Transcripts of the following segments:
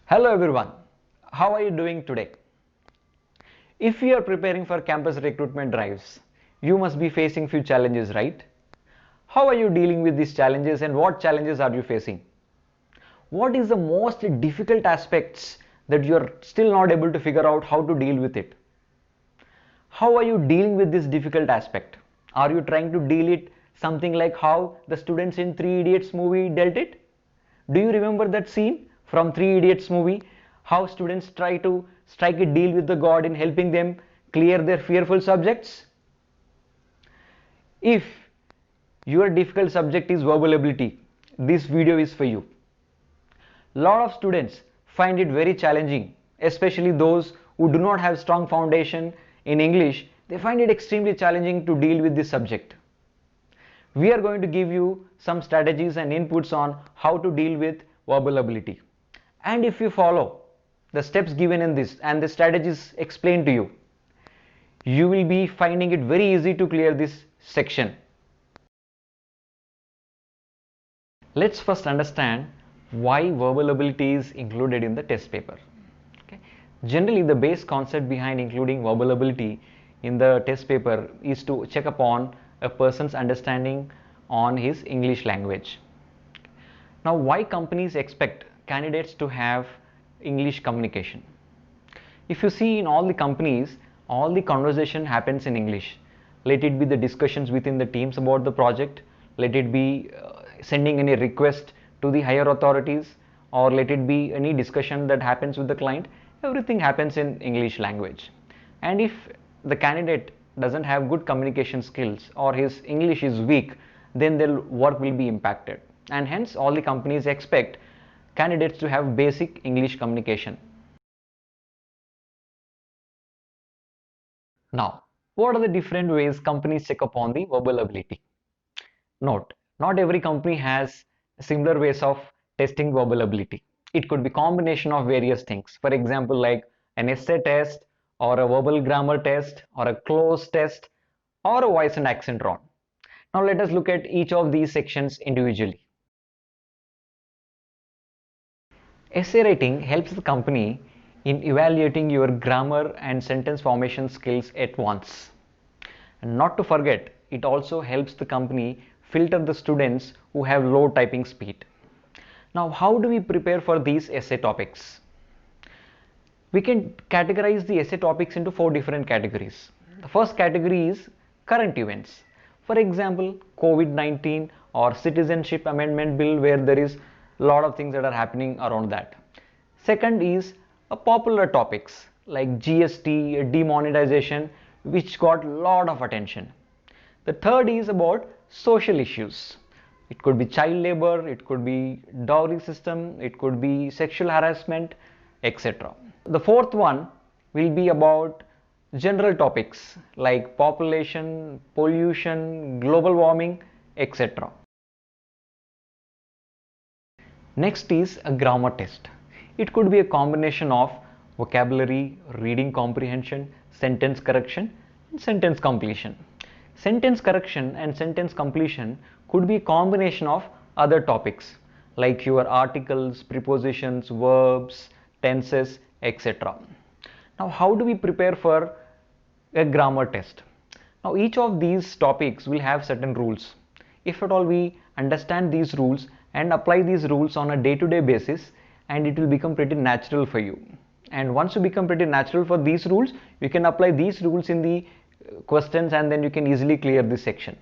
Hello everyone, how are you doing today? If you are preparing for campus recruitment drives, you must be facing few challenges, right? How are you dealing with these challenges and what challenges are you facing? What is the most difficult aspects that you are still not able to figure out how to deal with it? How are you dealing with this difficult aspect? Are you trying to deal it something like how the students in Three Idiots movie dealt it? Do you remember that scene from Three Idiots movie? How students try to strike a deal with the god in helping them clear their fearful subjects? If your difficult subject is verbal ability, this video is for you. Lot of students find it very challenging, especially those who do not have strong foundation in English. They find it extremely challenging to deal with this subject. We are going to give you some strategies and inputs on how to deal with verbal ability. And if you follow the steps given in this and the strategies explained to you, you will be finding it very easy to clear this section. Let's first understand why verbal ability is included in the test paper. Okay. Generally, the base concept behind including verbal ability in the test paper is to check upon a person's understanding on his English language. Now, why companies expect candidates to have English communication? If you see in all the companies, all the conversation happens in English. Let it be the discussions within the teams about the project, let it be sending any request to the higher authorities, or let it be any discussion that happens with the client, everything happens in English language. And if the candidate doesn't have good communication skills or his English is weak, then their work will be impacted. And hence all the companies expect candidates to have basic English communication. Now, what are the different ways companies check upon the verbal ability? Note, not every company has similar ways of testing verbal ability. It could be combination of various things. For example, like an essay test or a verbal grammar test or a close test or a voice and accent round. Now let us look at each of these sections individually. Essay writing helps the company in evaluating your grammar and sentence formation skills at once. And not to forget, it also helps the company filter the students who have low typing speed. Now, how do we prepare for these essay topics? We can categorize the essay topics into 4 different categories. The first category is current events. For example, COVID-19 or Citizenship Amendment Bill, where there is a lot of things that are happening around that. Second is popular topics like GST, demonetization, which got a lot of attention. The third is about social issues. It could be child labor, it could be dowry system, it could be sexual harassment, etc. The fourth one will be about general topics like population, pollution, global warming, etc. Next is a grammar test. It could be a combination of vocabulary, reading comprehension, sentence correction, and sentence completion. Sentence correction and sentence completion could be a combination of other topics like your articles, prepositions, verbs, tenses, etc. Now, how do we prepare for a grammar test? Now, each of these topics will have certain rules. If at all we understand these rules and apply these rules on a day-to-day basis, and it will become pretty natural for you. And once you become pretty natural for these rules, you can apply these rules in the questions and then you can easily clear this section.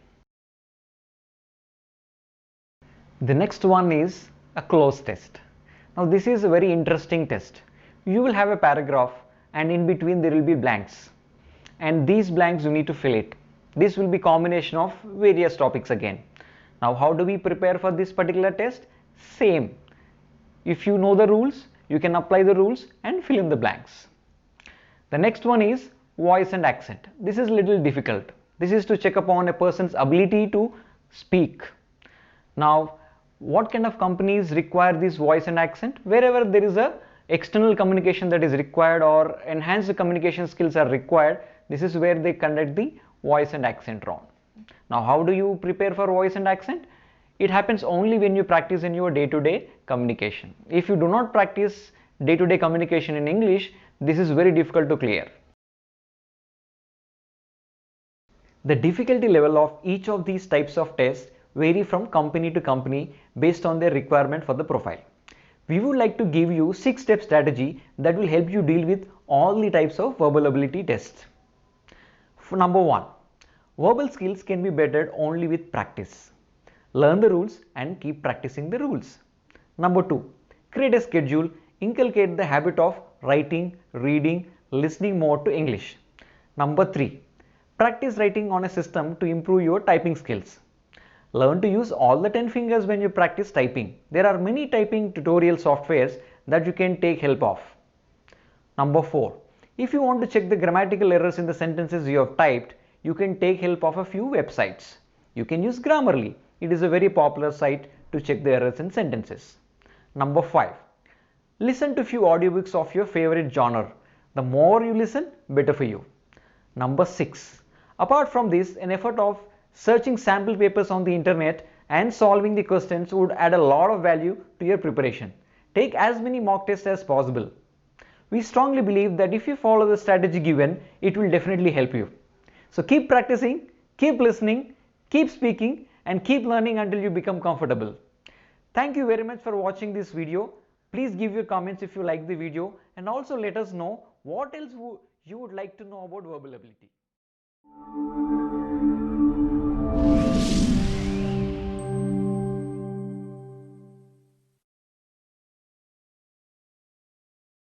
The next one is a close test. Now this is a very interesting test. You will have a paragraph and in between there will be blanks, and these blanks you need to fill it. This will be combination of various topics again. Now how do we prepare for this particular test? Same. If you know the rules, you can apply the rules and fill in the blanks. The next one is voice and accent. This is a little difficult. This is to check upon a person's ability to speak. Now, what kind of companies require this voice and accent? Wherever there is a external communication that is required or enhanced communication skills are required, this is where they conduct the voice and accent round. Now, how do you prepare for voice and accent? It happens only when you practice in your day-to-day communication. If you do not practice day-to-day communication in English, this is very difficult to clear. The difficulty level of each of these types of tests vary from company to company based on their requirement for the profile. We would like to give you 6-step strategy that will help you deal with all the types of verbal ability tests. For number 1, verbal skills can be bettered only with practice. Learn the rules and keep practicing the rules. Number 2, create a schedule, inculcate the habit of writing, reading, listening more to English. Number 3, practice writing on a system to improve your typing skills. Learn to use all the 10 fingers when you practice typing. There are many typing tutorial softwares that you can take help of. Number 4, if you want to check the grammatical errors in the sentences you have typed, you can take help of a few websites. You can use Grammarly. It is a very popular site to check the errors in sentences. Number 5, listen to few audiobooks of your favorite genre. The more you listen, better for you. Number 6, apart from this, an effort of searching sample papers on the internet and solving the questions would add a lot of value to your preparation. Take as many mock tests as possible. We strongly believe that if you follow the strategy given, it will definitely help you. So keep practicing, keep listening, keep speaking, and keep learning until you become comfortable. Thank you very much for watching this video. Please give your comments if you like the video, and also let us know what else you would like to know about verbal ability.